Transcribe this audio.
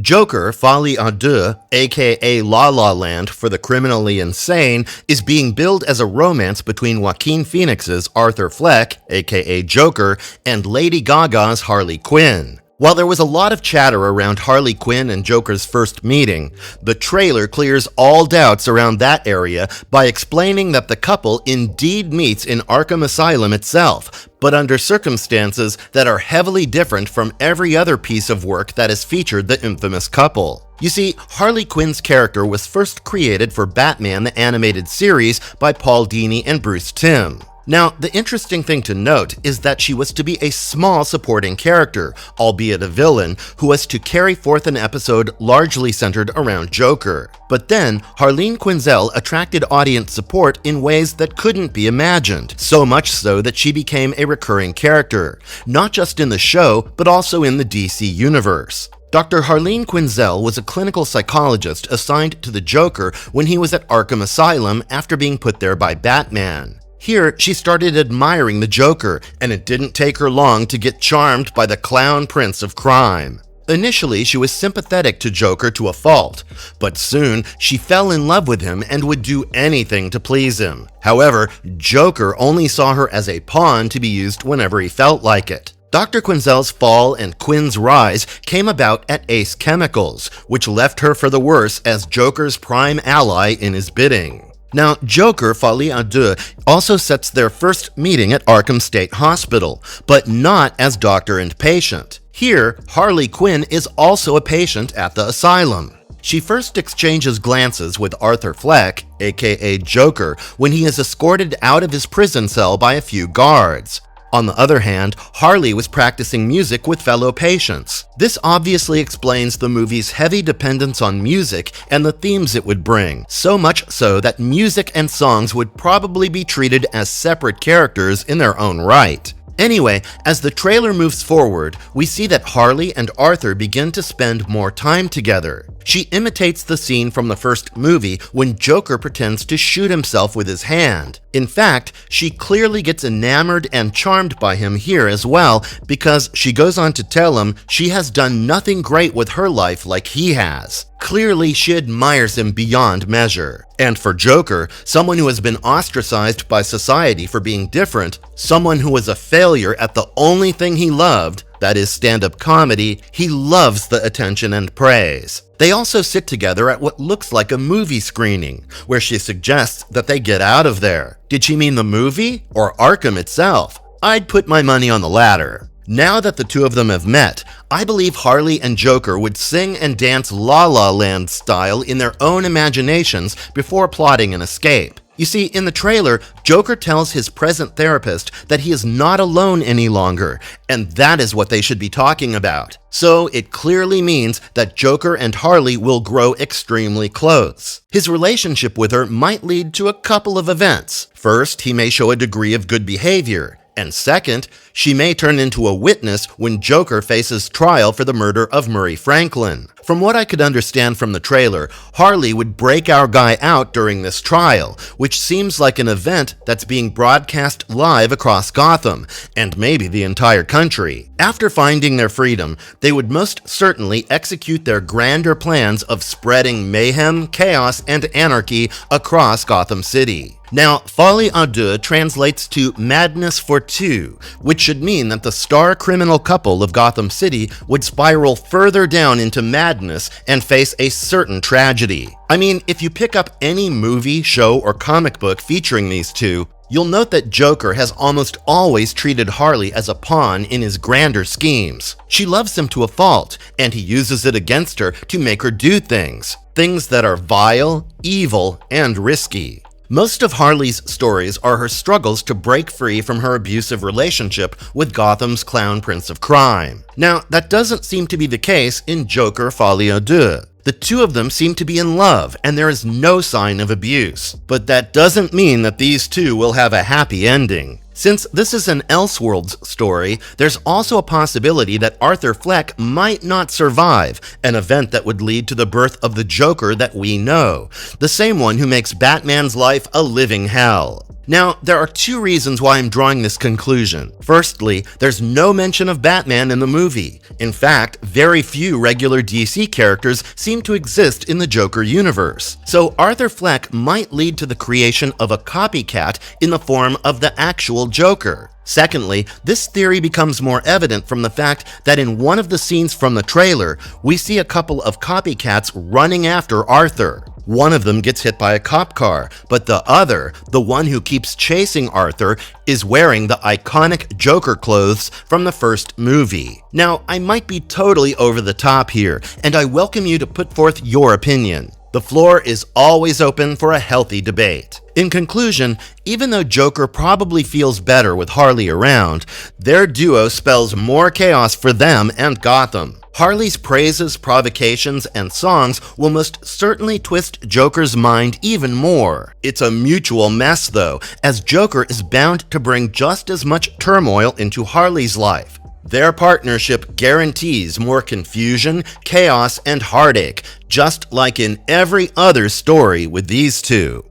Joker, Folie à Deux, aka La La Land for the criminally insane, is being billed as a romance between Joaquin Phoenix's Arthur Fleck, aka Joker, and Lady Gaga's Harley Quinn. While there was a lot of chatter around Harley Quinn and Joker's first meeting, the trailer clears all doubts around that area by explaining that the couple indeed meets in Arkham Asylum itself, but under circumstances that are heavily different from every other piece of work that has featured the infamous couple. You see, Harley Quinn's character was first created for Batman the Animated Series by Paul Dini and Bruce Timm. Now, the interesting thing to note is that she was to be a small supporting character, albeit a villain, who was to carry forth an episode largely centered around Joker. But then, Harleen Quinzel attracted audience support in ways that couldn't be imagined, so much so that she became a recurring character, not just in the show, but also in the DC universe. Dr. Harleen Quinzel was a clinical psychologist assigned to the Joker when he was at Arkham Asylum after being put there by Batman. Here, she started admiring the Joker, and it didn't take her long to get charmed by the clown prince of crime. Initially, she was sympathetic to Joker to a fault, but soon she fell in love with him and would do anything to please him. However, Joker only saw her as a pawn to be used whenever he felt like it. Dr. Quinzel's fall and Quinn's rise came about at Ace Chemicals, which left her for the worse as Joker's prime ally in his bidding. Now, Joker, Folie à Deux also sets their first meeting at Arkham State Hospital, but not as doctor and patient. Here, Harley Quinn is also a patient at the asylum. She first exchanges glances with Arthur Fleck, aka Joker, when he is escorted out of his prison cell by a few guards. On the other hand, Harley was practicing music with fellow patients. This obviously explains the movie's heavy dependence on music and the themes it would bring, so much so that music and songs would probably be treated as separate characters in their own right. Anyway, as the trailer moves forward, we see that Harley and Arthur begin to spend more time together. She imitates the scene from the first movie when Joker pretends to shoot himself with his hand. In fact, she clearly gets enamored and charmed by him here as well, because she goes on to tell him she has done nothing great with her life like he has. Clearly, she admires him beyond measure. And for Joker, someone who has been ostracized by society for being different, someone who was a failure at the only thing he loved, that is stand-up comedy, he loves the attention and praise. They also sit together at what looks like a movie screening, where she suggests that they get out of there. Did she mean the movie or Arkham itself? I'd put my money on the latter. Now that the two of them have met, I believe Harley and Joker would sing and dance La La Land style in their own imaginations before plotting an escape. You see, in the trailer, Joker tells his present therapist that he is not alone any longer, and that is what they should be talking about. So it clearly means that Joker and Harley will grow extremely close. His relationship with her might lead to a couple of events. First, he may show a degree of good behavior. And second, she may turn into a witness when Joker faces trial for the murder of Murray Franklin. From what I could understand from the trailer, Harley would break our guy out during this trial, which seems like an event that's being broadcast live across Gotham, and maybe the entire country. After finding their freedom, they would most certainly execute their grander plans of spreading mayhem, chaos, and anarchy across Gotham City. Now, Folie à Deux translates to madness for two, which should mean that the star criminal couple of Gotham City would spiral further down into madness and face a certain tragedy. I mean, if you pick up any movie, show, or comic book featuring these two, you'll note that Joker has almost always treated Harley as a pawn in his grander schemes. She loves him to a fault, and he uses it against her to make her do things that are vile, evil, and risky. Most of Harley's stories are her struggles to break free from her abusive relationship with Gotham's clown prince of crime. Now, that doesn't seem to be the case in Joker Folie à Deux. The two of them seem to be in love, and there is no sign of abuse. But that doesn't mean that these two will have a happy ending. Since this is an Elseworlds story, there's also a possibility that Arthur Fleck might not survive, an event that would lead to the birth of the Joker that we know, the same one who makes Batman's life a living hell. Now, there are two reasons why I'm drawing this conclusion. Firstly, there's no mention of Batman in the movie. In fact, very few regular DC characters seem to exist in the Joker universe. So Arthur Fleck might lead to the creation of a copycat in the form of the actual Joker. Secondly, this theory becomes more evident from the fact that in one of the scenes from the trailer, we see a couple of copycats running after Arthur. One of them gets hit by a cop car, but the other, the one who keeps chasing Arthur, is wearing the iconic Joker clothes from the first movie. Now, I might be totally over the top here, and I welcome you to put forth your opinion. The floor is always open for a healthy debate. In conclusion, even though Joker probably feels better with Harley around, their duo spells more chaos for them and Gotham. Harley's praises, provocations, and songs will most certainly twist Joker's mind even more. It's a mutual mess though, as Joker is bound to bring just as much turmoil into Harley's life. Their partnership guarantees more confusion, chaos, and heartache, just like in every other story with these two.